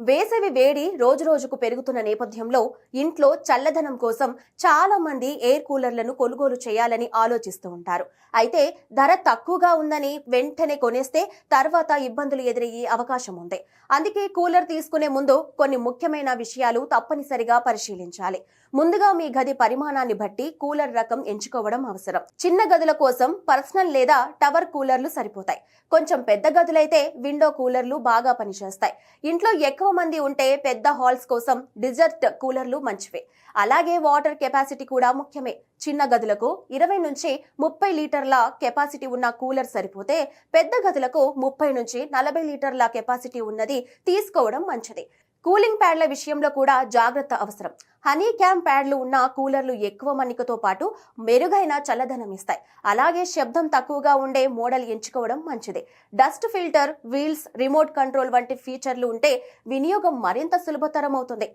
వేసవి వేడి రోజురోజుకు పెరుగుతున్న నేపథ్యంలో ఇంట్లో చల్లదనం కోసం చాలా మంది ఎయిర్ కూలర్లను కొనుగోలు చేయాలని ఆలోచిస్తూ ఉంటారు. అయితే ధర తక్కువగా ఉందని వెంటనే కొనేస్తే తర్వాత ఇబ్బందులు ఎదురయ్యే అవకాశం ఉంది. అందుకే కూలర్ తీసుకునే ముందు కొన్ని ముఖ్యమైన విషయాలు తప్పనిసరిగా పరిశీలించాలి. ముందుగా మీ గది పరిమాణాన్ని బట్టి కూలర్ రకం ఎంచుకోవడం అవసరం. చిన్న గదుల కోసం పర్సనల్ లేదా టవర్ కూలర్లు సరిపోతాయి. కొంచెం పెద్ద గదులైతే విండో కూలర్లు బాగా పనిచేస్తాయి. ఇంట్లో ఎక్కువ మంది ఉంటే పెద్ద హాల్స్ కోసం డిజర్ట్ కూలర్లు మంచివే. అలాగే వాటర్ కెపాసిటీ కూడా ముఖ్యమే. చిన్న గదులకు 20 నుంచి 30 లీటర్ల కెపాసిటీ ఉన్న కూలర్ సరిపోతే పెద్ద గదులకు 30 నుంచి 40 లీటర్ల కెపాసిటీ ఉన్నది తీసుకోవడం మంచిది. కూలింగ్ ప్యాడ్ల విషయంలో కూడా జాగ్రత్త అవసరం. హనీ క్యామ్ ప్యాడ్లు ఉన్న కూలర్లు ఎక్కువ మన్నికతో పాటు మెరుగైన చల్లదనం ఇస్తాయి. అలాగే శబ్దం తక్కువగా ఉండే మోడల్ ఎంచుకోవడం మంచిది. Dust filter, wheels, remote control వంటి ఫీచర్లు ఉంటే వినియోగం మరింత సులభతరం అవుతుంది.